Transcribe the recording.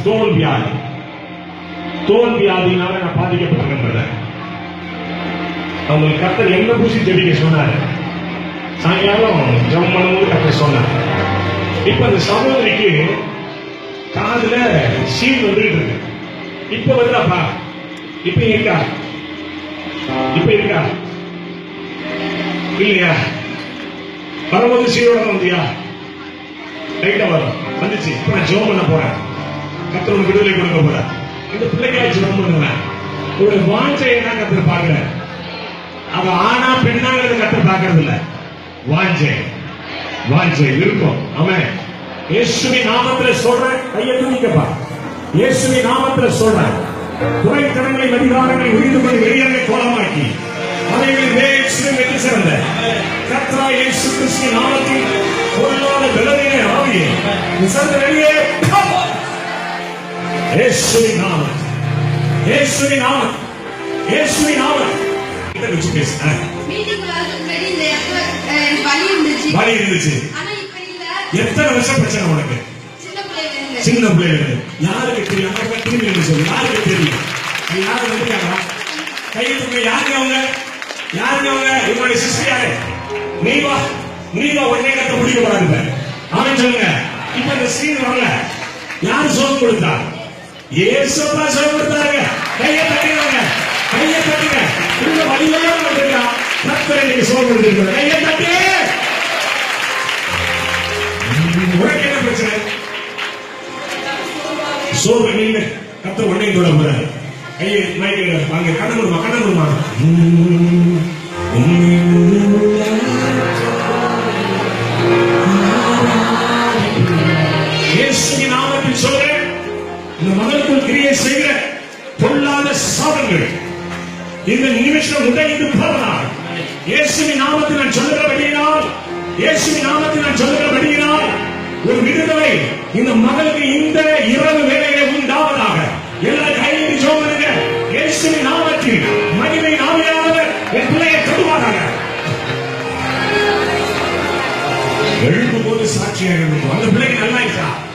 தோல் வியாதி. தோல் வியாதினால நான் பாதிக்கப்பட்டிருக்கேன். அவங்களுக்கு கர்த்தர் என்ன பூசி ஜெபிக்க சொன்னாரு. சாயங்காலம் ஜெபம் பண்ணும்போது கர்த்தர் சொன்னார். இப்ப அந்த சகோதரிக்கு காதுல சீல் வந்துட்டு இருக்கு. இப்ப வருதாப்பா? இப்ப இருக்கா? இப்ப இருக்கா இல்லையா? வரும்போது சீரோட வந்தியா? ரைட்டா வரும். வந்துச்சு. இப்ப நான் ஜெபம் பண்ண போறேன். கர்த்தர் உனக்கு விடுதலை கொடுக்க போறேன். இந்த பிள்ளைக்காக ஜெபம் பண்ணுவேன். ஒரு வாஞ்சையை தான் கர்த்தர் பார்க்கிறேன். அவ ஆனா பெண்ணாங்கிறது கர்த்தர் பார்க்கறது இல்ல. வாஞ்சை, வாஞ்சை விருப்பம். ஆமென். இயேசுவின் நாமத்துல சொல்றேன். கையை தூக்கிக்கப்பா. இயேசுவின் நாமத்துல சொல்றேன். குறைத்தனங்களை அதிகாரங்களை உரிந்து கொண்டு வெளியே கோலமாக்கி அவைகளின் வேற்றுமை வெற்றி சிறந்த கர்த்தராகிய இயேசு கிறிஸ்துவின் நாமத்தில் பொருளாத பலவீன ஆவியை விசர்த்த வெளியே இயேசுவின் நாமம், இயேசுவின் நாமம், இயேசுவின் நாமம். இத வச்சு பேசுறேன். வலி இருந்துச்சு. எத்தனை வருஷம் பிரச்சனை உனக்கு? சின்ன பிள்ளைங்க. யாருக்கு தெரியும்? திரும்பி சொல்லு. யாருக்கு தெரியும்? யாரு வந்துட்டாங்களா? கையெழுத்து யாருங்க அவங்க? யாருங்க அவங்க? இவங்களுடைய சிஸ்டர் யாரு? நீவா? நீவா உடனே கட்ட பிடிக்க கூடாது. அவன் சொல்லுங்க. இப்ப இந்த சீன் வரல. யாரு சோகம் கொடுத்தா? ஏசப்பா சோகம் கொடுத்தாங்க. கையை தட்டிடுவாங்க. கையை தட்டுங்க. இந்த வழியெல்லாம் வந்துருக்கா? கர்த்தரை நீங்க சோகம் கொடுத்துருக்க. கையை தட்டி. உனக்கு என்ன பிரச்சனை? சோறு நீங்க கர்த்தர் உடனே தொட போறாரு. கையை மயக்க வாங்க. கண்ணமுருமா கண்ணமுருமா. இயேசுவின் நாமத்தில் சொல்றேன். இந்த மகளுக்குள் கிரியை செய்கிற பொல்லாத சாபங்கள் இந்த நிமிஷம் உடைந்து போவதால் இயேசுவின் நாமத்தில் நான் சொல்லுகிறபடியினால், இயேசுவின் நாமத்தில் நான் சொல்லுகிறபடியினால் ஒரு விடுதலை இந்த மகளுக்கு இந்த இரவு வேளையிலே உண்டாவதாக. எல்லா கையில் ஜெபம் இயேசுவின் நாமத்தில் மகிமை நாவியானவர் என் பிள்ளையை தொடுவாராக. எழுப்பும் போது சாட்சியாக இருக்கும். அந்த பிள்ளைக்கு நல்லா இருக்கா?